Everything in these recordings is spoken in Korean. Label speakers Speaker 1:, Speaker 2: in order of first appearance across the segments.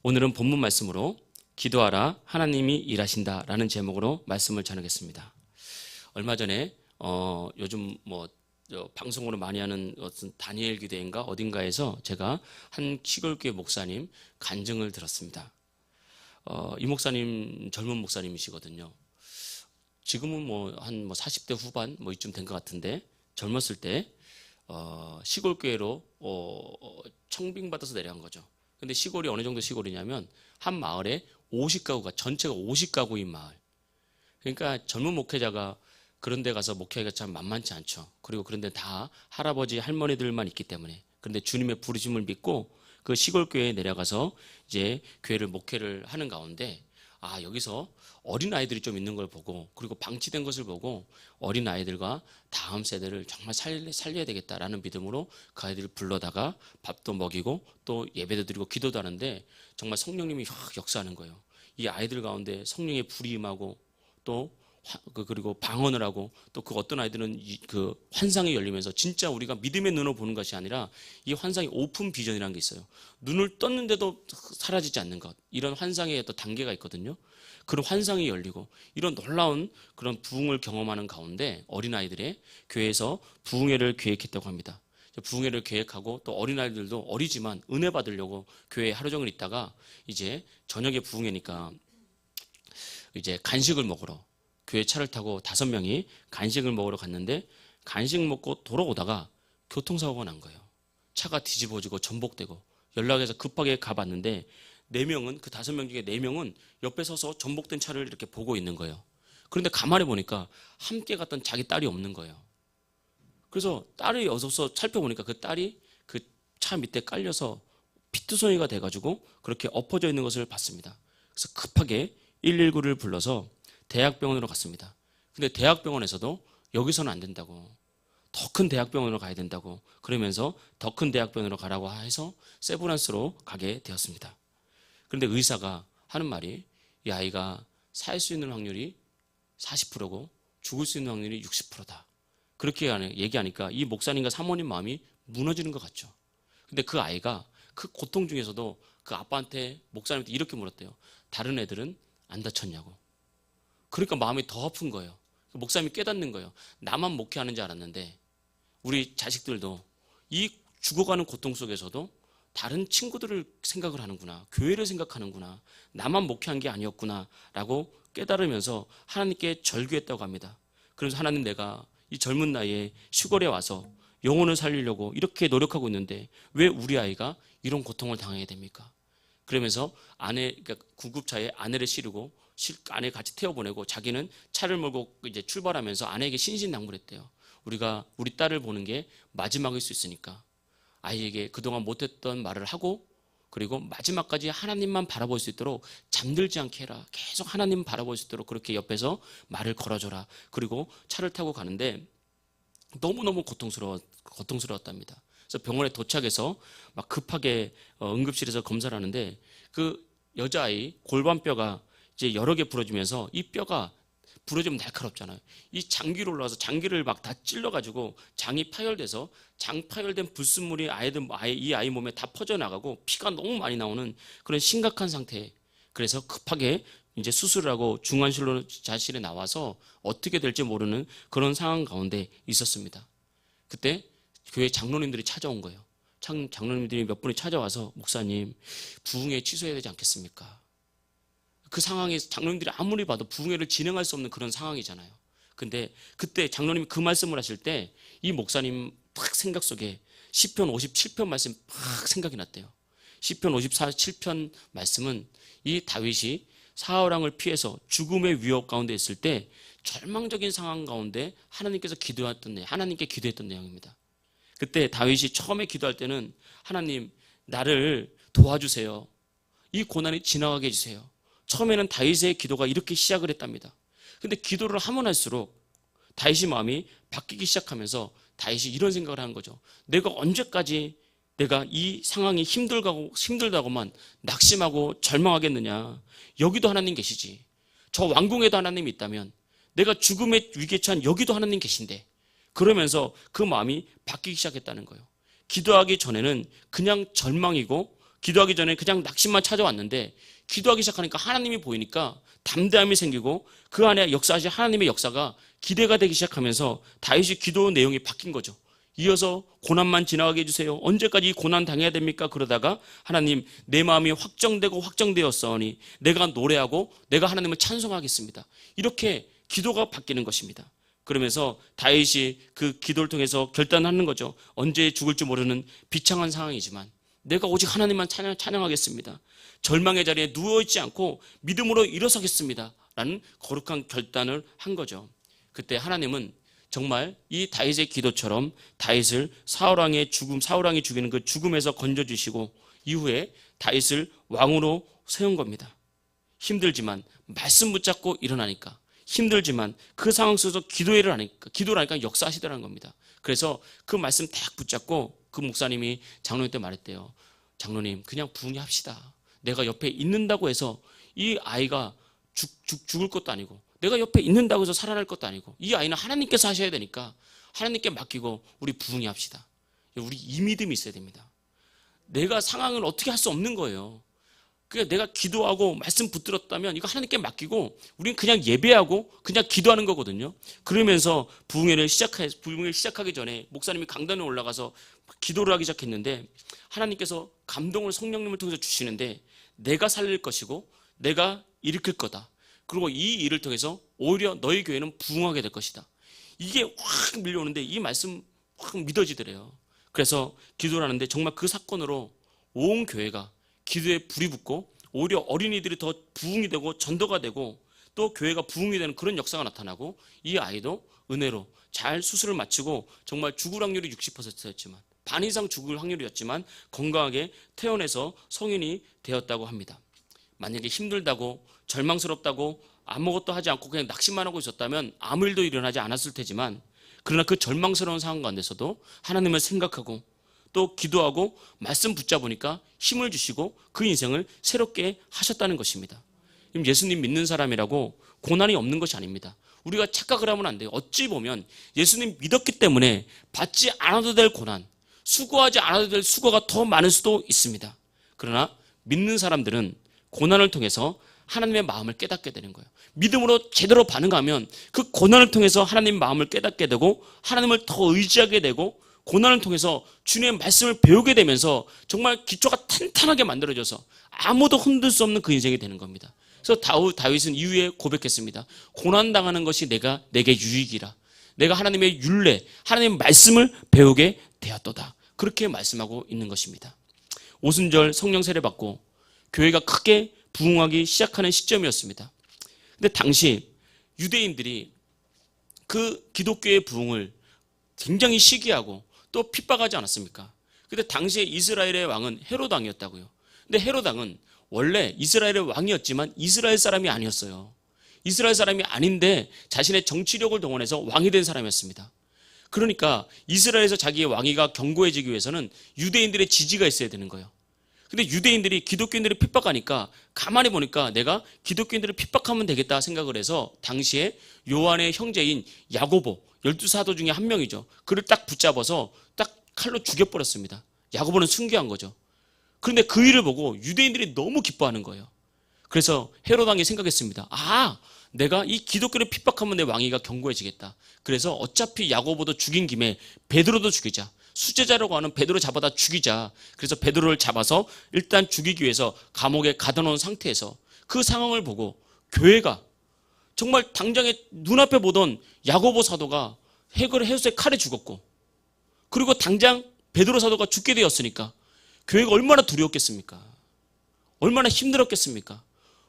Speaker 1: 오늘은 본문 말씀으로 기도하라 하나님이 일하신다 라는 제목으로 말씀을 전하겠습니다. 얼마 전에 요즘 방송으로 많이 하는 어떤 다니엘 기도회인가 어딘가에서 제가 한 시골교회 목사님 간증을 들었습니다. 이 목사님 젊은 목사님이시거든요. 지금은 한 40대 후반 이쯤 된 것 같은데, 젊었을 때 시골교회로 청빙받아서 내려간 거죠. 근데 시골이 어느 정도 시골이냐면 한 마을에 50가구가, 전체가 50가구인 마을. 그러니까 젊은 목회자가 그런 데 가서 목회하기가 참 만만치 않죠. 그리고 그런 데 다 할아버지 할머니들만 있기 때문에. 그런데 주님의 부르심을 믿고 그 시골교회에 내려가서 이제 교회를 목회를 하는 가운데, 여기서 어린아이들이 좀 있는 걸 보고, 그리고 방치된 것을 보고 어린아이들과 다음 세대를 정말 살려야 되겠다라는 믿음으로 그 아이들을 불러다가 밥도 먹이고 또 예배도 드리고 기도도 하는데, 정말 성령님이 확 역사하는 거예요. 이 아이들 가운데 성령의 불이 임하고, 또 그리고 방언을 하고, 또 그 어떤 아이들은 그 환상이 열리면서 진짜 우리가 믿음의 눈으로 보는 것이 아니라 이 환상이 오픈 비전이라는 게 있어요. 눈을 떴는데도 사라지지 않는 것, 이런 환상의 어떤 단계가 있거든요. 그런 환상이 열리고 이런 놀라운 그런 부흥을 경험하는 가운데 어린아이들의 교회에서 부흥회를 계획했다고 합니다. 부흥회를 계획하고, 또 어린아이들도 어리지만 은혜 받으려고 교회에 하루 종일 있다가 이제 저녁에 부흥회니까 이제 간식을 먹으러 교회 차를 타고 5명이 간식을 먹으러 갔는데, 간식 먹고 돌아오다가 교통사고가 난 거예요. 차가 뒤집어지고 전복되고, 연락해서 급하게 가봤는데 4명은, 그 5명 중에 4명은 옆에 서서 전복된 차를 이렇게 보고 있는 거예요. 그런데 가만히 보니까 함께 갔던 자기 딸이 없는 거예요. 그래서 딸이 어서서 살펴보니까 그 딸이 그 차 밑에 깔려서 피투성이가 돼가지고 그렇게 엎어져 있는 것을 봤습니다. 그래서 급하게 119를 불러서 대학병원으로 갔습니다. 근데 대학병원에서도 여기서는 안 된다고, 더 큰 대학병원으로 가야 된다고, 그러면서 더 큰 대학병원으로 가라고 해서 세브란스로 가게 되었습니다. 그런데 의사가 하는 말이, 이 아이가 살 수 있는 확률이 40%고 죽을 수 있는 확률이 60%다. 그렇게 얘기하니까 이 목사님과 사모님 마음이 무너지는 것 같죠. 근데 그 아이가 그 고통 중에서도 그 아빠한테, 목사님한테 이렇게 물었대요. 다른 애들은 안 다쳤냐고. 그러니까 마음이 더 아픈 거예요. 목사님이 깨닫는 거예요. 나만 목회하는 줄 알았는데 우리 자식들도 이 죽어가는 고통 속에서도 다른 친구들을 생각을 하는구나, 교회를 생각하는구나, 나만 목회한 게 아니었구나 라고 깨달으면서 하나님께 절규했다고 합니다. 그래서 하나님, 내가 이 젊은 나이에 시골에 와서 영혼을 살리려고 이렇게 노력하고 있는데 왜 우리 아이가 이런 고통을 당해야 됩니까? 그러면서 그러니까 구급차에 아내를 실고 아내 같이 태워보내고, 자기는 차를 몰고 이제 출발하면서 아내에게 신신당부했대요. 우리가 우리 딸을 보는 게 마지막일 수 있으니까 아이에게 그동안 못했던 말을 하고, 그리고 마지막까지 하나님만 바라볼 수 있도록 잠들지 않게 해라. 계속 하나님 바라볼 수 있도록 그렇게 옆에서 말을 걸어줘라. 그리고 차를 타고 가는데 너무너무 고통스러웠답니다. 그래서 병원에 도착해서 막 급하게 응급실에서 검사를 하는데, 그 여자아이 골반뼈가 이제 여러 개 부러지면서, 이 뼈가 부러지면 날카롭잖아요. 이 장기로 올라와서 장기를 막 다 찔러가지고 장이 파열돼서 장 파열된 불순물이 이 아이 몸에 다 퍼져나가고 피가 너무 많이 나오는 그런 심각한 상태. 그래서 급하게 이제 수술을 하고 중환자실에 나와서 어떻게 될지 모르는 그런 상황 가운데 있었습니다. 그때 교회 장로님들이 찾아온 거예요. 장로님들이 몇 분이 찾아와서, 목사님, 부흥회 취소해야 되지 않겠습니까? 그 상황에 장로님들이 아무리 봐도 부흥회를 진행할 수 없는 그런 상황이잖아요. 근데 그때 장로님이 그 말씀을 하실 때 이 목사님 팍 생각 속에 시편 57편 말씀 팍 생각이 났대요. 시편 57편 말씀은 이 다윗이 사울왕을 피해서 죽음의 위협 가운데 있을 때 절망적인 상황 가운데 하나님께 기도했던 내용입니다. 그때 다윗이 처음에 기도할 때는, 하나님, 나를 도와주세요. 이 고난이 지나가게 해주세요. 처음에는 다윗의 기도가 이렇게 시작을 했답니다. 근데 기도를 하면 할수록 다윗의 마음이 바뀌기 시작하면서 다윗이 이런 생각을 하는 거죠. 내가 언제까지 내가 이 상황이 힘들다고만 낙심하고 절망하겠느냐. 여기도 하나님 계시지. 저 왕궁에도 하나님이 있다면, 내가 죽음의 위기에 처한 여기도 하나님 계신데, 그러면서 그 마음이 바뀌기 시작했다는 거예요. 기도하기 전에는 그냥 절망이고 기도하기 전에 그냥 낙심만 찾아왔는데 기도하기 시작하니까 하나님이 보이니까 담대함이 생기고 그 안에 역사하신 하나님의 역사가 기대가 되기 시작하면서 다윗이 기도 내용이 바뀐 거죠. 이어서 고난만 지나가게 해주세요. 언제까지 이 고난 당해야 됩니까? 그러다가 하나님, 내 마음이 확정되고 확정되었사오니 내가 노래하고 내가 하나님을 찬송하겠습니다. 이렇게 기도가 바뀌는 것입니다. 그러면서 다윗이 그 기도를 통해서 결단하는 거죠. 언제 죽을지 모르는 비창한 상황이지만 내가 오직 하나님만 찬양하겠습니다. 절망의 자리에 누워있지 않고 믿음으로 일어서겠습니다. 라는 거룩한 결단을 한 거죠. 그때 하나님은 정말 이 다윗의 기도처럼 다윗을 사울왕이 죽이는 그 죽음에서 건져주시고 이후에 다윗을 왕으로 세운 겁니다. 힘들지만 말씀 붙잡고 일어나니까, 힘들지만 그 상황 속에서 기도를 하니까 역사하시더라는 겁니다. 그래서 그 말씀 딱 붙잡고 그 목사님이 장로님한테 말했대요. 장로님, 그냥 부흥합시다. 내가 옆에 있는다고 해서 이 아이가 죽을 것도 아니고, 내가 옆에 있는다고 해서 살아날 것도 아니고, 이 아이는 하나님께서 하셔야 되니까 하나님께 맡기고 우리 부흥합시다. 우리 이 믿음이 있어야 됩니다. 내가 상황을 어떻게 할 수 없는 거예요. 그러니까 내가 기도하고 말씀 붙들었다면 이거 하나님께 맡기고 우리는 그냥 예배하고 그냥 기도하는 거거든요. 그러면서 부흥회를 시작하기 전에 목사님이 강단에 올라가서 기도를 하기 시작했는데 하나님께서 감동을 성령님을 통해서 주시는데 내가 살릴 것이고 내가 일으킬 거다. 그리고 이 일을 통해서 오히려 너희 교회는 부흥하게 될 것이다. 이게 확 밀려오는데 이 말씀 확 믿어지더래요. 그래서 기도를 하는데 정말 그 사건으로 온 교회가 기도에 불이 붙고 오히려 어린이들이 더 부흥이 되고 전도가 되고 또 교회가 부흥이 되는 그런 역사가 나타나고 이 아이도 은혜로 잘 수술을 마치고 정말 죽을 확률이 60%였지만 반 이상 죽을 확률이었지만 건강하게 태어나서 성인이 되었다고 합니다. 만약에 힘들다고 절망스럽다고 아무것도 하지 않고 그냥 낙심만 하고 있었다면 아무 일도 일어나지 않았을 테지만 그러나 그 절망스러운 상황 가운데서도 하나님을 생각하고 또 기도하고 말씀 붙잡으니까 힘을 주시고 그 인생을 새롭게 하셨다는 것입니다. 예수님 믿는 사람이라고 고난이 없는 것이 아닙니다. 우리가 착각을 하면 안 돼요. 어찌 보면 예수님 믿었기 때문에 받지 않아도 될 고난, 수고하지 않아도 될 수고가 더 많을 수도 있습니다. 그러나 믿는 사람들은 고난을 통해서 하나님의 마음을 깨닫게 되는 거예요. 믿음으로 제대로 반응하면 그 고난을 통해서 하나님의 마음을 깨닫게 되고 하나님을 더 의지하게 되고 고난을 통해서 주님의 말씀을 배우게 되면서 정말 기초가 탄탄하게 만들어져서 아무도 흔들 수 없는 그 인생이 되는 겁니다. 그래서 다윗은 이후에 고백했습니다. 고난당하는 것이 내게 유익이라. 내가 하나님의 율례, 하나님의 말씀을 배우게 되었도다. 그렇게 말씀하고 있는 것입니다. 오순절 성령 세례 받고 교회가 크게 부흥하기 시작하는 시점이었습니다. 근데 당시 유대인들이 그 기독교의 부흥을 굉장히 시기하고 또 핍박하지 않았습니까? 근데 당시에 이스라엘의 왕은 헤롯 왕이었다고요. 근데 헤롯 왕은 원래 이스라엘의 왕이었지만 이스라엘 사람이 아니었어요. 이스라엘 사람이 아닌데 자신의 정치력을 동원해서 왕이 된 사람이었습니다. 그러니까 이스라엘에서 자기의 왕위가 견고해지기 위해서는 유대인들의 지지가 있어야 되는 거예요. 근데 유대인들이 기독교인들을 핍박하니까 가만히 보니까 내가 기독교인들을 핍박하면 되겠다 생각을 해서 당시에 요한의 형제인 야고보 12사도 중에 한 명이죠. 그를 딱 붙잡아서 딱 칼로 죽여버렸습니다. 야고보는 순교한 거죠. 그런데 그 일을 보고 유대인들이 너무 기뻐하는 거예요. 그래서 헤롯 왕이 생각했습니다. 내가 이 기독교를 핍박하면 내 왕위가 견고해지겠다. 그래서 어차피 야고보도 죽인 김에 베드로도 죽이자. 수제자라고 하는 베드로 잡아다 죽이자. 그래서 베드로를 잡아서 일단 죽이기 위해서 감옥에 가둬놓은 상태에서 그 상황을 보고 교회가 정말 당장에 눈앞에 보던 야고보 사도가 헤롯의 칼에 죽었고 그리고 당장 베드로 사도가 죽게 되었으니까 교회가 얼마나 두려웠겠습니까? 얼마나 힘들었겠습니까?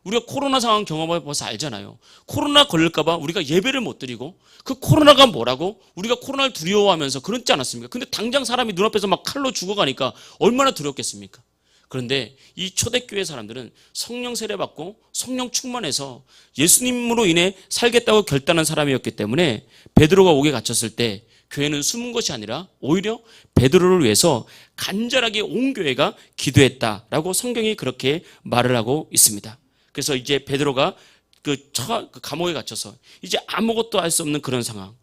Speaker 1: 우리가 코로나 상황 경험해봐서 알잖아요. 코로나 걸릴까 봐 우리가 예배를 못 드리고 그 코로나가 뭐라고 우리가 코로나를 두려워하면서 그렇지 않았습니까? 근데 당장 사람이 눈앞에서 막 칼로 죽어가니까 얼마나 두렵겠습니까? 그런데 이 초대교회 사람들은 성령 세례받고 성령 충만해서 예수님으로 인해 살겠다고 결단한 사람이었기 때문에 베드로가 옥에 갇혔을 때 교회는 숨은 것이 아니라 오히려 베드로를 위해서 간절하게 온 교회가 기도했다라고 성경이 그렇게 말을 하고 있습니다. 그래서 이제 베드로가 그 감옥에 갇혀서 이제 아무것도 할 수 없는 그런 상황,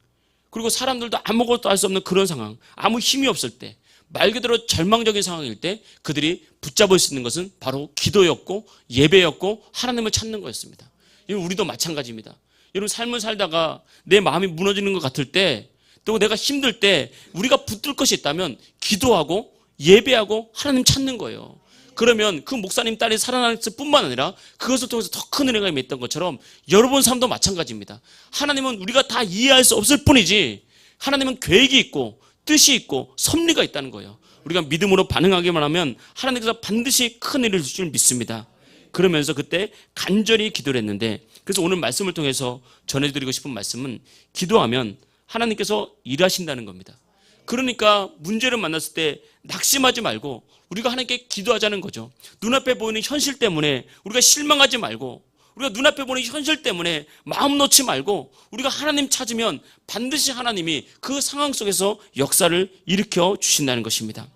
Speaker 1: 그리고 사람들도 아무것도 할 수 없는 그런 상황, 아무 힘이 없을 때 말 그대로 절망적인 상황일 때 그들이 붙잡을 수 있는 것은 바로 기도였고 예배였고 하나님을 찾는 거였습니다. 우리도 마찬가지입니다. 여러분 삶을 살다가 내 마음이 무너지는 것 같을 때, 또 내가 힘들 때 우리가 붙들 것이 있다면 기도하고 예배하고 하나님 찾는 거예요. 그러면 그 목사님 딸이 살아났을 뿐만 아니라 그것을 통해서 더 큰 은혜가 임했던 것처럼 여러분 삶도 마찬가지입니다. 하나님은 우리가 다 이해할 수 없을 뿐이지 하나님은 계획이 있고 뜻이 있고 섭리가 있다는 거예요. 우리가 믿음으로 반응하기만 하면 하나님께서 반드시 큰 일을 주실 줄 믿습니다. 그러면서 그때 간절히 기도를 했는데, 그래서 오늘 말씀을 통해서 전해드리고 싶은 말씀은 기도하면 하나님께서 일하신다는 겁니다. 그러니까 문제를 만났을 때 낙심하지 말고 우리가 하나님께 기도하자는 거죠. 눈앞에 보이는 현실 때문에 우리가 실망하지 말고, 우리가 눈앞에 보이는 현실 때문에 마음 놓지 말고 우리가 하나님 찾으면 반드시 하나님이 그 상황 속에서 역사를 일으켜 주신다는 것입니다.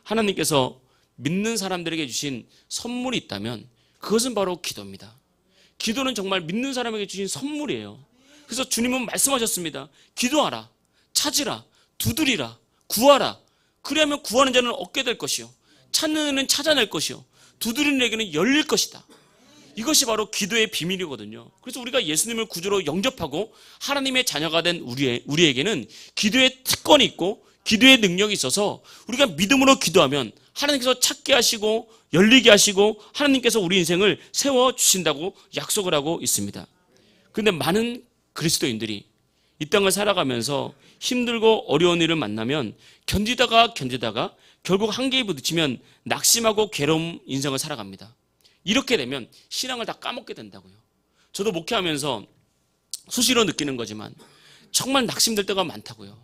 Speaker 1: 하나님께서 믿는 사람들에게 주신 선물이 있다면 그것은 바로 기도입니다. 기도는 정말 믿는 사람에게 주신 선물이에요. 그래서 주님은 말씀하셨습니다. 기도하라, 찾으라, 두드리라, 구하라. 그리하면 구하는 자는 얻게 될 것이요, 찾는 이는 찾아낼 것이요, 두드리는 에게는 열릴 것이다. 이것이 바로 기도의 비밀이거든요. 그래서 우리가 예수님을 구주로 영접하고 하나님의 자녀가 된 우리에게는 기도의 특권이 있고 기도의 능력이 있어서 우리가 믿음으로 기도하면 하나님께서 찾게 하시고 열리게 하시고 하나님께서 우리 인생을 세워주신다고 약속을 하고 있습니다. 그런데 많은 그리스도인들이 이 땅을 살아가면서 힘들고 어려운 일을 만나면 견디다가 결국 한계에 부딪히면 낙심하고 괴로운 인생을 살아갑니다. 이렇게 되면 신앙을 다 까먹게 된다고요. 저도 목회하면서 수시로 느끼는 거지만 정말 낙심될 때가 많다고요.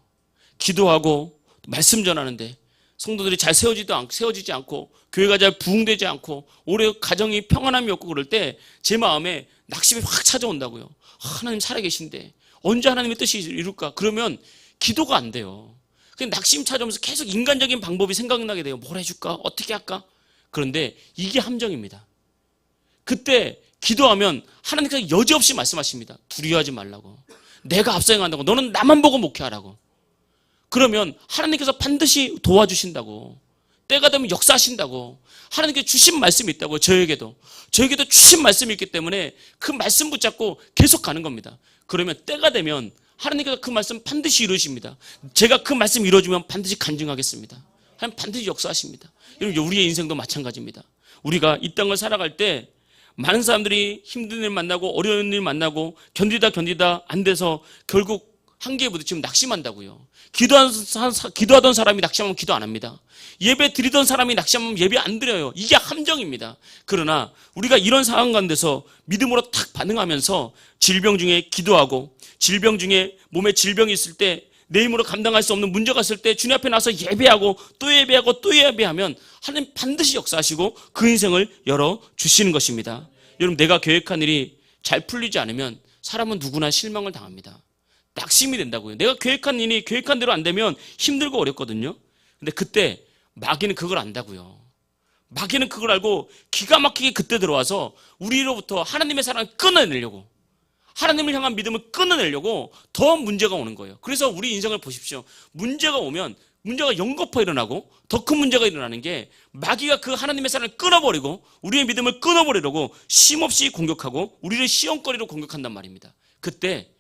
Speaker 1: 기도하고 말씀 전하는데 성도들이 잘 세워지지 않고 교회가 잘 부흥되지 않고 오래 가정이 평안함이 없고 그럴 때 제 마음에 낙심이 확 찾아온다고요. 하나님 살아계신데 언제 하나님의 뜻이 이룰까? 그러면 기도가 안 돼요. 그냥 낙심 찾아오면서 계속 인간적인 방법이 생각나게 돼요. 뭘 해줄까? 어떻게 할까? 그런데 이게 함정입니다. 그때 기도하면 하나님께서 여지없이 말씀하십니다. 두려워하지 말라고. 내가 앞서 행한다고. 너는 나만 보고 목회하라고. 그러면 하나님께서 반드시 도와주신다고. 때가 되면 역사하신다고. 하나님께 주신 말씀이 있다고. 저에게도 주신 말씀이 있기 때문에 그 말씀 붙잡고 계속 가는 겁니다. 그러면 때가 되면 하나님께서 그 말씀 반드시 이루십니다. 제가 그 말씀 이루어주면 반드시 간증하겠습니다. 하나님 반드시 역사하십니다. 여러분, 우리의 인생도 마찬가지입니다. 우리가 이 땅을 살아갈 때 많은 사람들이 힘든 일 만나고 어려운 일 만나고 견디다 안 돼서 결국 한계에 부딪히면 낙심한다고요. 기도하던 사람이 낙심하면 기도 안 합니다. 예배 드리던 사람이 낙심하면 예배 안 드려요. 이게 함정입니다. 그러나 우리가 이런 상황 가운데서 믿음으로 탁 반응하면서 질병 중에 기도하고, 질병 중에 몸에 질병이 있을 때 내 힘으로 감당할 수 없는 문제가 있을 때 주님 앞에 나서 예배하고 또 예배하고 또 예배하면 하나님 반드시 역사하시고 그 인생을 열어주시는 것입니다. 여러분, 내가 계획한 일이 잘 풀리지 않으면 사람은 누구나 실망을 당합니다. 낙심이 된다고요. 내가 계획한 일이 계획한 대로 안 되면 힘들고 어렵거든요. 근데 그때 마귀는 그걸 안다고요. 마귀는 그걸 알고 기가 막히게 그때 들어와서 우리로부터 하나님의 사랑을 끊어내려고, 하나님을 향한 믿음을 끊어내려고 더 문제가 오는 거예요. 그래서 우리 인생을 보십시오. 문제가 오면 문제가 연거푸 일어나고 더 큰 문제가 일어나는 게 마귀가 그 하나님의 사랑을 끊어버리고 우리의 믿음을 끊어버리려고 쉼없이 공격하고 우리를 시험거리로 공격한단 말입니다. 그때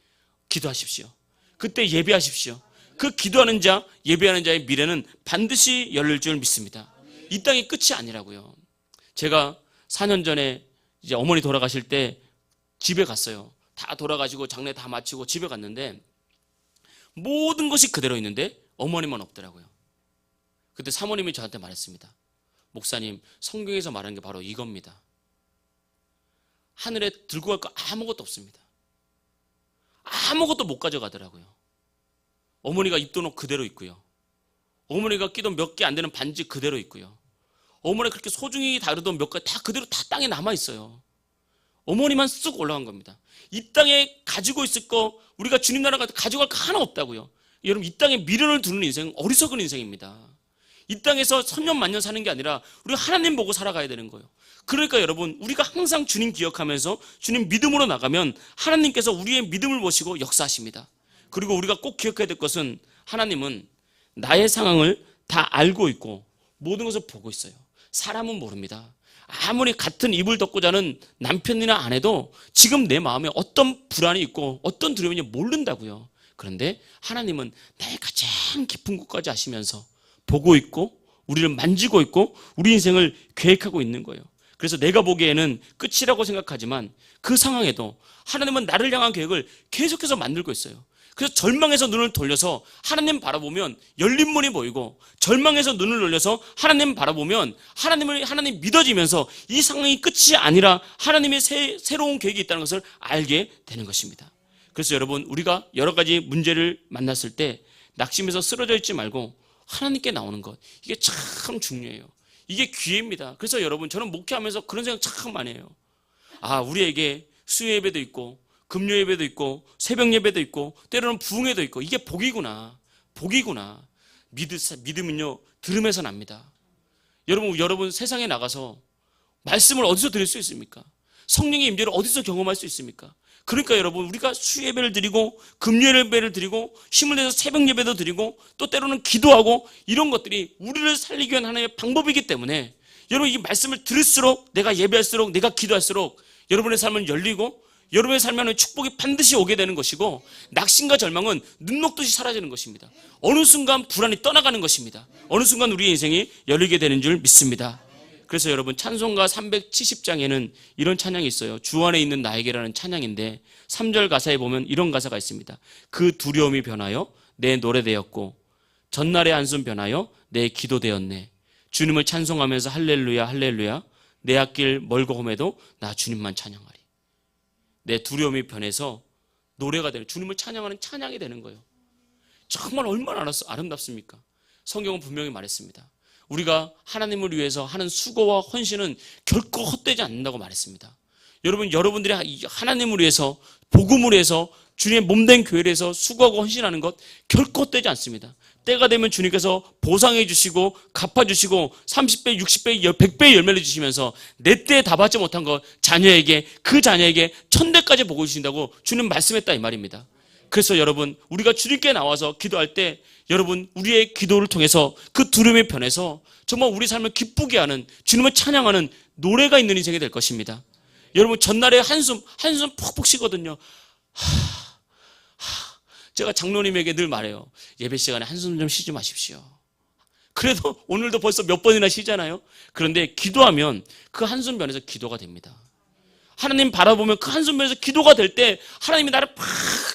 Speaker 1: 기도하십시오. 그때 예배하십시오. 그 기도하는 자, 예배하는 자의 미래는 반드시 열릴 줄 믿습니다. 이 땅이 끝이 아니라고요. 제가 4년 전에 이제 어머니 돌아가실 때 집에 갔어요. 다 돌아가시고 장례 다 마치고 집에 갔는데 모든 것이 그대로 있는데 어머니만 없더라고요. 그때 사모님이 저한테 말했습니다. 목사님, 성경에서 말하는 게 바로 이겁니다. 하늘에 들고 갈 거 아무것도 없습니다. 아무것도 못 가져가더라고요. 어머니가 입던 옷 그대로 있고요. 어머니가 끼던 몇 개 안 되는 반지 그대로 있고요. 어머니가 그렇게 소중히 다루던 몇 가지 다 그대로 다 땅에 남아 있어요. 어머니만 쑥 올라간 겁니다. 이 땅에 가지고 있을 거, 우리가 주님 나라 가져갈 거 하나 없다고요. 여러분, 이 땅에 미련을 두는 인생은 어리석은 인생입니다. 이 땅에서 천년만년 사는 게 아니라 우리가 하나님 보고 살아가야 되는 거예요. 그러니까 여러분, 우리가 항상 주님 기억하면서 주님 믿음으로 나가면 하나님께서 우리의 믿음을 보시고 역사하십니다. 그리고 우리가 꼭 기억해야 될 것은 하나님은 나의 상황을 다 알고 있고 모든 것을 보고 있어요. 사람은 모릅니다. 아무리 같은 이불 덮고 자는 남편이나 아내도 지금 내 마음에 어떤 불안이 있고 어떤 두려움인지 모른다고요. 그런데 하나님은 나의 가장 깊은 곳까지 아시면서 보고 있고 우리를 만지고 있고 우리 인생을 계획하고 있는 거예요. 그래서 내가 보기에는 끝이라고 생각하지만 그 상황에도 하나님은 나를 향한 계획을 계속해서 만들고 있어요. 그래서 절망해서 눈을 돌려서 하나님 바라보면 열린 문이 보이고, 절망해서 눈을 돌려서 하나님 바라보면 하나님 믿어지면서 이 상황이 끝이 아니라 하나님의 새로운 계획이 있다는 것을 알게 되는 것입니다. 그래서 여러분, 우리가 여러 가지 문제를 만났을 때 낙심해서 쓰러져 있지 말고 하나님께 나오는 것, 이게 참 중요해요. 이게 기회입니다. 그래서 여러분, 저는 목회하면서 그런 생각 참 많이 해요. 우리에게 수요 예배도 있고 금요 예배도 있고 새벽 예배도 있고 때로는 부흥회도 있고, 이게 복이구나. 믿음은요, 들음에서 납니다. 여러분 세상에 나가서 말씀을 어디서 들을 수 있습니까? 성령의 임재를 어디서 경험할 수 있습니까? 그러니까 여러분, 우리가 수요 예배를 드리고 금요 예배를 드리고 힘을 내서 새벽 예배도 드리고 또 때로는 기도하고, 이런 것들이 우리를 살리기 위한 하나의 방법이기 때문에 여러분, 이 말씀을 들을수록, 내가 예배할수록, 내가 기도할수록 여러분의 삶은 열리고 여러분의 삶에는 축복이 반드시 오게 되는 것이고, 낙심과 절망은 눈 녹듯이 사라지는 것입니다. 어느 순간 불안이 떠나가는 것입니다. 어느 순간 우리의 인생이 열리게 되는 줄 믿습니다. 그래서 여러분, 찬송가 370장에는 이런 찬양이 있어요. 주 안에 있는 나에게라는 찬양인데 3절 가사에 보면 이런 가사가 있습니다. 그 두려움이 변하여 내 노래 되었고 전날의 한숨 변하여 내 기도 되었네. 주님을 찬송하면서 할렐루야 할렐루야, 내 앞길 멀고 험해도 나 주님만 찬양하리. 내 두려움이 변해서 노래가 되는, 주님을 찬양하는 찬양이 되는 거예요. 정말 얼마나 아름답습니까? 성경은 분명히 말했습니다. 우리가 하나님을 위해서 하는 수고와 헌신은 결코 헛되지 않는다고 말했습니다. 여러분들이 하나님을 위해서, 복음을 위해서, 주님의 몸된 교회를 위해서 수고하고 헌신하는 것 결코 헛되지 않습니다. 때가 되면 주님께서 보상해 주시고 갚아주시고 30배, 60배, 100배의 열매를 주시면서 내 때에 다 받지 못한 것 그 자녀에게 1000배까지 복을 주신다고 주님 말씀했다, 이 말입니다. 그래서 여러분, 우리가 주님께 나와서 기도할 때 여러분, 우리의 기도를 통해서 그 두려움이 변해서 정말 우리 삶을 기쁘게 하는, 주님을 찬양하는 노래가 있는 인생이 될 것입니다. 여러분, 전날에 한숨 푹푹 쉬거든요. 제가 장로님에게 늘 말해요. 예배 시간에 한숨 좀 쉬지 마십시오. 그래도 오늘도 벌써 몇 번이나 쉬잖아요. 그런데 기도하면 그 한숨 변해서 기도가 됩니다. 하나님 바라보면 그 한숨 변해서 기도가 될 때 하나님이 나를 팍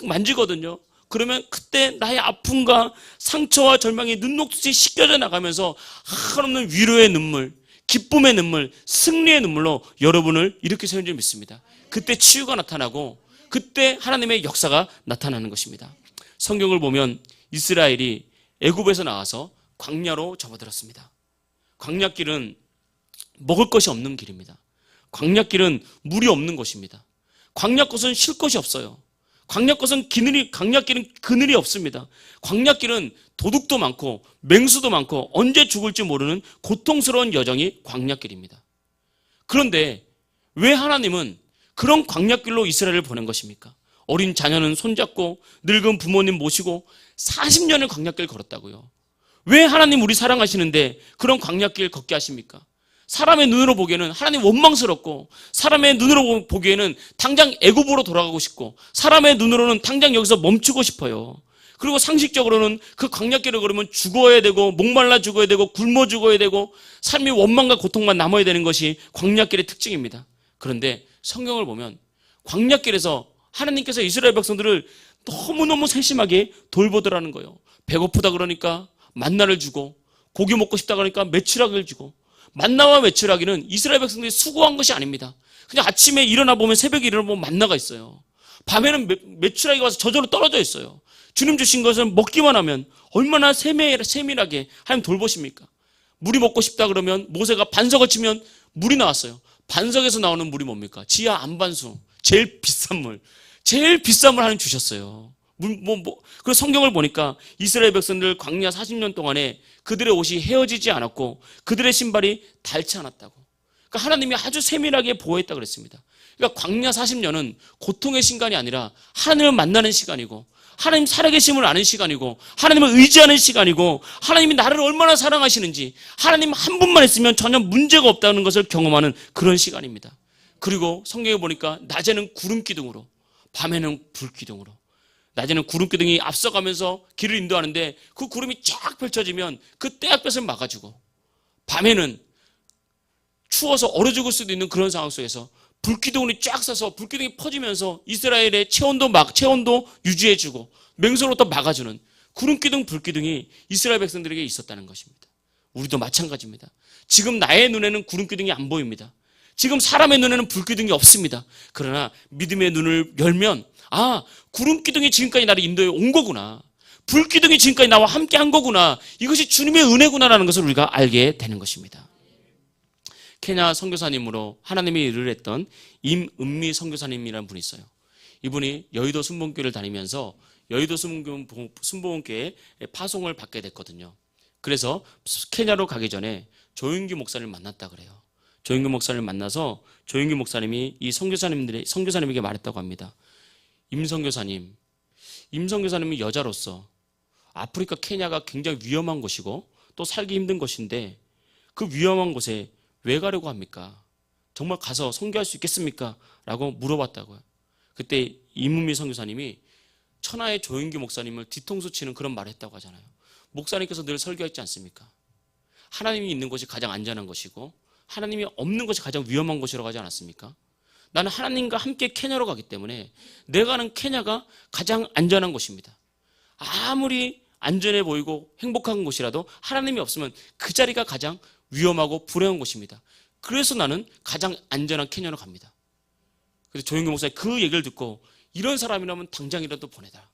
Speaker 1: 만지거든요. 그러면 그때 나의 아픔과 상처와 절망이 눈 녹듯이 씻겨져 나가면서 한없는 위로의 눈물, 기쁨의 눈물, 승리의 눈물로 여러분을 일으켜 세운 줄 믿습니다. 그때 치유가 나타나고 그때 하나님의 역사가 나타나는 것입니다. 성경을 보면 이스라엘이 애굽에서 나와서 광야로 접어들었습니다. 광야길은 먹을 것이 없는 길입니다. 광야길은 물이 없는 곳입니다. 광야꽃은 쉴 것이 없어요. 광야길은 그늘이 없습니다. 광야길은 도둑도 많고 맹수도 많고 언제 죽을지 모르는 고통스러운 여정이 광야길입니다. 그런데 왜 하나님은 그런 광야길로 이스라엘을 보낸 것입니까? 어린 자녀는 손잡고 늙은 부모님 모시고 40년을 광야길 걸었다고요. 왜 하나님 우리 사랑하시는데 그런 광야길 걷게 하십니까? 사람의 눈으로 보기에는 하나님 원망스럽고, 사람의 눈으로 보기에는 당장 애굽으로 돌아가고 싶고, 사람의 눈으로는 당장 여기서 멈추고 싶어요. 그리고 상식적으로는 그 광야길을 걸으면 죽어야 되고, 목말라 죽어야 되고, 굶어 죽어야 되고, 삶이 원망과 고통만 남아야 되는 것이 광야길의 특징입니다. 그런데 성경을 보면 광야길에서 하나님께서 이스라엘 백성들을 너무너무 세심하게 돌보더라는 거예요. 배고프다 그러니까 만나를 주고, 고기 먹고 싶다 그러니까 메추라기를 주고. 만나와 메추라기는 이스라엘 백성들이 수고한 것이 아닙니다. 그냥 아침에 일어나 보면, 새벽에 일어나 보면 만나가 있어요. 밤에는 메추라기가 와서 저절로 떨어져 있어요. 주님 주신 것을 먹기만 하면 얼마나 세밀하게 하나님 돌보십니까? 물이 먹고 싶다 그러면 모세가 반석을 치면 물이 나왔어요. 반석에서 나오는 물이 뭡니까? 지하 안반수, 제일 비싼 물 하나님 주셨어요. 그 성경을 보니까 이스라엘 백성들 광야 40년 동안에 그들의 옷이 헤어지지 않았고 그들의 신발이 닳지 않았다고. 그러니까 하나님이 아주 세밀하게 보호했다 그랬습니다. 그러니까 광야 40년은 고통의 시간이 아니라 하나님을 만나는 시간이고, 하나님 살아계심을 아는 시간이고 하나님을 의지하는 시간이고 하나님이 나를 얼마나 사랑하시는지 하나님 한 분만 있으면 전혀 문제가 없다는 것을 경험하는 그런 시간입니다. 그리고 성경에 보니까 낮에는 구름 기둥으로 밤에는 불 기둥으로 낮에는 구름 기둥이 앞서가면서 길을 인도하는데 그 구름이 쫙 펼쳐지면 그 떼약볕을 막아주고 밤에는 추워서 얼어 죽을 수도 있는 그런 상황 속에서 불기둥이 쫙 서서 불기둥이 퍼지면서 이스라엘의 체온도 유지해주고 맹수로부터 막아주는 구름기둥 불기둥이 이스라엘 백성들에게 있었다는 것입니다. 우리도 마찬가지입니다. 지금 나의 눈에는 구름기둥이 안 보입니다. 지금 사람의 눈에는 불기둥이 없습니다. 그러나 믿음의 눈을 열면 구름기둥이 지금까지 나를 인도해 온 거구나. 불기둥이 지금까지 나와 함께 한 거구나. 이것이 주님의 은혜구나라는 것을 우리가 알게 되는 것입니다. 케냐 선교사님으로 하나님이 일을 했던 임은미 선교사님이라는 분이 있어요. 이분이 여의도 순복음교회를 다니면서 여의도 순복음교회에 파송을 받게 됐거든요. 그래서 케냐로 가기 전에 조윤규 목사님을 만났다 그래요. 조윤규 목사님을 만나서 조윤규 목사님이 이 선교사님에게 말했다고 합니다. 임 선교사님은 여자로서 아프리카 케냐가 굉장히 위험한 곳이고 또 살기 힘든 곳인데 그 위험한 곳에 왜 가려고 합니까? 정말 가서 선교할 수 있겠습니까? 라고 물어봤다고요. 그때 임은미 선교사님이 천하의 조윤규 목사님을 뒤통수 치는 그런 말을 했다고 하잖아요. 목사님께서 늘 설교했지 않습니까? 하나님이 있는 곳이 가장 안전한 것이고 하나님이 없는 것이 가장 위험한 곳이라고 하지 않았습니까? 나는 하나님과 함께 케냐로 가기 때문에 내가 가는 케냐가 가장 안전한 곳입니다. 아무리 안전해 보이고 행복한 곳이라도 하나님이 없으면 그 자리가 가장 위험하고 불행한 곳입니다. 그래서 나는 가장 안전한 케냐로 갑니다. 그래서 조영규 목사님 그 얘기를 듣고 이런 사람이라면 당장이라도 보내라.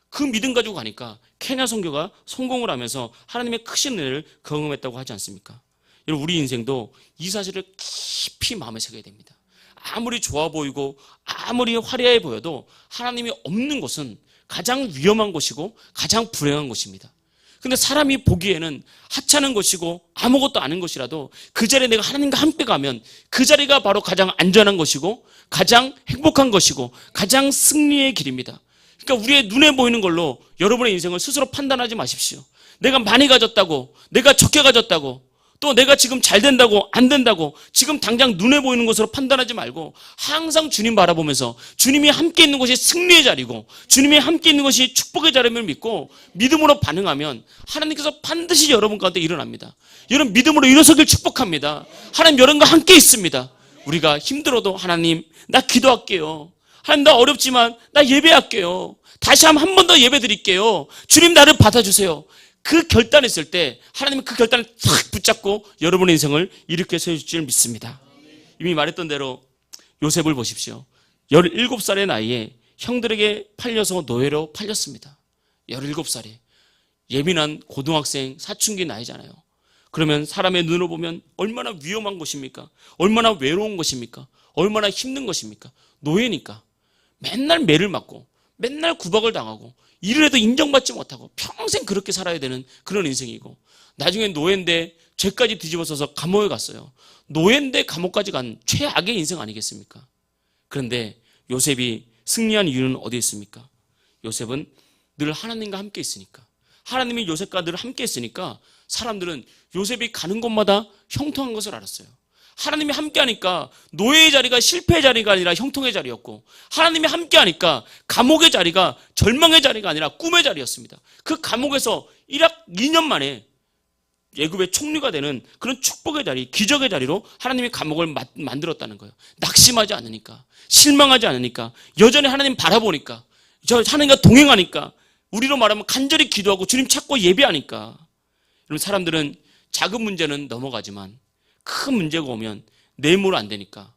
Speaker 1: 그 믿음 가지고 가니까 케냐 선교가 성공을 하면서 하나님의 크신 은혜를 경험했다고 하지 않습니까? 여러분 우리 인생도 이 사실을 깊이 마음에 새겨야 됩니다. 아무리 좋아 보이고 아무리 화려해 보여도 하나님이 없는 곳은 가장 위험한 곳이고 가장 불행한 곳입니다. 근데 사람이 보기에는 하찮은 것이고 아무것도 아닌 것이라도 그 자리에 내가 하나님과 함께 가면 그 자리가 바로 가장 안전한 것이고 가장 행복한 것이고 가장 승리의 길입니다. 그러니까 우리의 눈에 보이는 걸로 여러분의 인생을 스스로 판단하지 마십시오. 내가 많이 가졌다고, 내가 적게 가졌다고, 또 내가 지금 잘 된다고 안 된다고 지금 당장 눈에 보이는 것으로 판단하지 말고 항상 주님 바라보면서 주님이 함께 있는 것이 승리의 자리고 주님이 함께 있는 것이 축복의 자리임을 믿고 믿음으로 반응하면 하나님께서 반드시 여러분 가운데 일어납니다. 여러분 믿음으로 일어서길 축복합니다. 하나님 여러분과 함께 있습니다. 우리가 힘들어도 하나님 나 기도할게요. 하나님 나 어렵지만 나 예배할게요. 다시 한 번 더 예배 드릴게요. 주님 나를 받아주세요. 그 결단했을 때 하나님은 그 결단을 탁 붙잡고 여러분의 인생을 일으켜 세워줄 줄 믿습니다. 이미 말했던 대로 요셉을 보십시오. 17살의 나이에 형들에게 팔려서 노예로 팔렸습니다. 17살에 예민한 고등학생 사춘기 나이잖아요. 그러면 사람의 눈으로 보면 얼마나 위험한 것입니까? 얼마나 외로운 것입니까? 얼마나 힘든 것입니까? 노예니까 맨날 매를 맞고 맨날 구박을 당하고 일을 해도 인정받지 못하고 평생 그렇게 살아야 되는 그런 인생이고 나중에 노예인데 죄까지 뒤집어서서 감옥에 갔어요. 노예인데 감옥까지 간 최악의 인생 아니겠습니까? 그런데 요셉이 승리한 이유는 어디에 있습니까? 요셉은 늘 하나님과 함께 있으니까 하나님이 요셉과 늘 함께 있으니까 사람들은 요셉이 가는 곳마다 형통한 것을 알았어요. 하나님이 함께하니까 노예의 자리가 실패의 자리가 아니라 형통의 자리였고 하나님이 함께하니까 감옥의 자리가 절망의 자리가 아니라 꿈의 자리였습니다. 그 감옥에서 2년 만에 애굽의 총리가 되는 그런 축복의 자리, 기적의 자리로 하나님이 감옥을 만들었다는 거예요. 낙심하지 않으니까, 실망하지 않으니까, 여전히 하나님 바라보니까, 하나님과 동행하니까, 우리로 말하면 간절히 기도하고 주님 찾고 예배하니까. 여러분 사람들은 작은 문제는 넘어가지만 큰 문제가 오면 내모로 안 되니까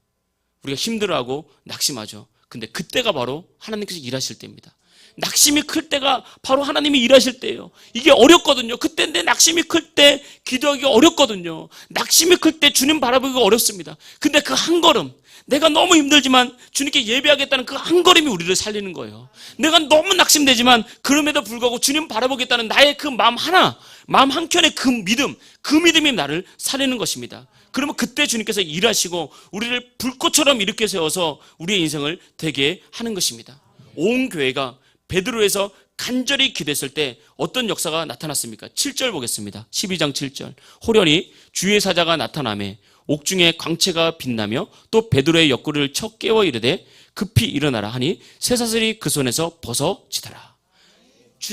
Speaker 1: 우리가 힘들어하고 낙심하죠. 근데 그때가 바로 하나님께서 일하실 때입니다. 낙심이 클 때가 바로 하나님이 일하실 때예요. 이게 어렵거든요. 그때인데 낙심이 클 때 기도하기가 어렵거든요. 낙심이 클 때 주님 바라보기가 어렵습니다. 근데 그 한 걸음, 내가 너무 힘들지만 주님께 예배하겠다는 그 한 걸음이 우리를 살리는 거예요. 내가 너무 낙심되지만 그럼에도 불구하고 주님 바라보겠다는 나의 그 마음 한켠의 그 믿음이 나를 살리는 것입니다. 그러면 그때 주님께서 일하시고 우리를 불꽃처럼 일으켜 세워서 우리의 인생을 되게 하는 것입니다. 온 교회가 베드로에서 간절히 기도했을 때 어떤 역사가 나타났습니까? 7절 보겠습니다. 12장 7절. 호련히 주의 사자가 나타나매 옥중에 광채가 빛나며 또 베드로의 옆구리를 쳐 깨워 이르되 급히 일어나라 하니 쇠사슬이 그 손에서 벗어지더라.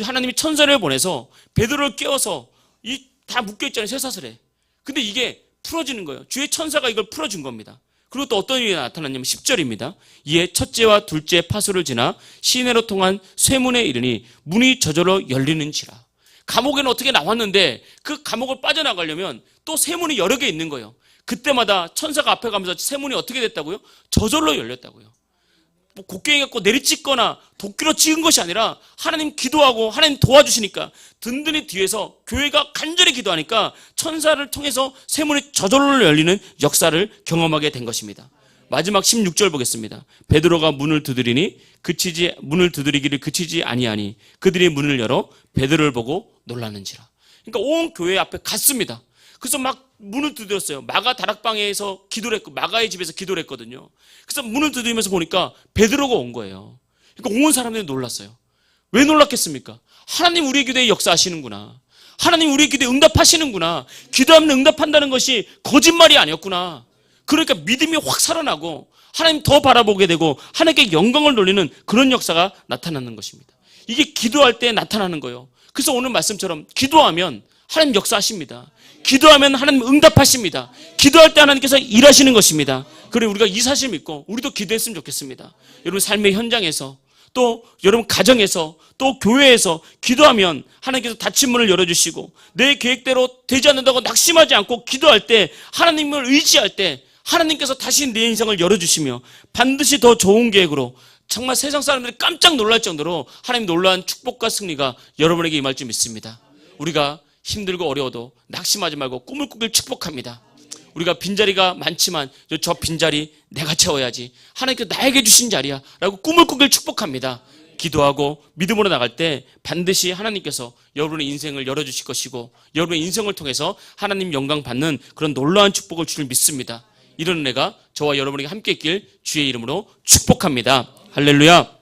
Speaker 1: 하나님이 천사를 보내서 베드로를 깨워서 이 다 묶여있잖아요, 쇠사슬에. 근데 이게 풀어지는 거예요. 주의 천사가 이걸 풀어준 겁니다. 그리고 또 어떤 일이 나타났냐면 10절입니다. 이에 첫째와 둘째 파수를 지나 시내로 통한 쇠문에 이르니 문이 저절로 열리는지라. 감옥에는 어떻게 나왔는데 그 감옥을 빠져나가려면 또 쇠문이 여러 개 있는 거예요. 그때마다 천사가 앞에 가면서 쇠문이 어떻게 됐다고요? 저절로 열렸다고요. 뭐 곡괭이 갖고 내리찍거나 도끼로 찍은 것이 아니라 하나님 기도하고 하나님 도와주시니까 든든히 뒤에서 교회가 간절히 기도하니까 천사를 통해서 쇠문이 저절로 열리는 역사를 경험하게 된 것입니다. 마지막 16절 보겠습니다. 베드로가 문을 두드리기를 그치지 아니하니 그들이 문을 열어 베드로를 보고 놀랐는지라. 그러니까 온 교회 앞에 갔습니다. 그래서 막 문을 두드렸어요. 마가 다락방에서 기도를 했고 마가의 집에서 기도를 했거든요. 그래서 문을 두드리면서 보니까 베드로가 온 거예요. 그러니까 온 사람들이 놀랐어요. 왜 놀랐겠습니까? 하나님 우리의 기도에 역사하시는구나. 하나님 우리의 기도에 응답하시는구나. 기도하면 응답한다는 것이 거짓말이 아니었구나. 그러니까 믿음이 확 살아나고 하나님 더 바라보게 되고 하나님께 영광을 돌리는 그런 역사가 나타나는 것입니다. 이게 기도할 때 나타나는 거예요. 그래서 오늘 말씀처럼 기도하면 하나님 역사하십니다. 기도하면 하나님 응답하십니다. 기도할 때 하나님께서 일하시는 것입니다. 그리고 우리가 이 사실 믿고 우리도 기도했으면 좋겠습니다. 여러분 삶의 현장에서 또 여러분 가정에서 또 교회에서 기도하면 하나님께서 닫힌 문을 열어주시고 내 계획대로 되지 않는다고 낙심하지 않고 기도할 때 하나님을 의지할 때 하나님께서 다시 내 인생을 열어주시며 반드시 더 좋은 계획으로 정말 세상 사람들이 깜짝 놀랄 정도로 하나님 놀라운 축복과 승리가 여러분에게 임할 줄 믿습니다. 우리가 힘들고 어려워도 낙심하지 말고 꿈을 꾸길 축복합니다. 우리가 빈자리가 많지만 저 빈자리 내가 채워야지. 하나님께서 나에게 주신 자리야 라고 꿈을 꾸길 축복합니다. 기도하고 믿음으로 나갈 때 반드시 하나님께서 여러분의 인생을 열어주실 것이고 여러분의 인생을 통해서 하나님 영광 받는 그런 놀라운 축복을 줄 믿습니다. 이런 은혜가 저와 여러분에게 함께 있길 주의 이름으로 축복합니다. 할렐루야.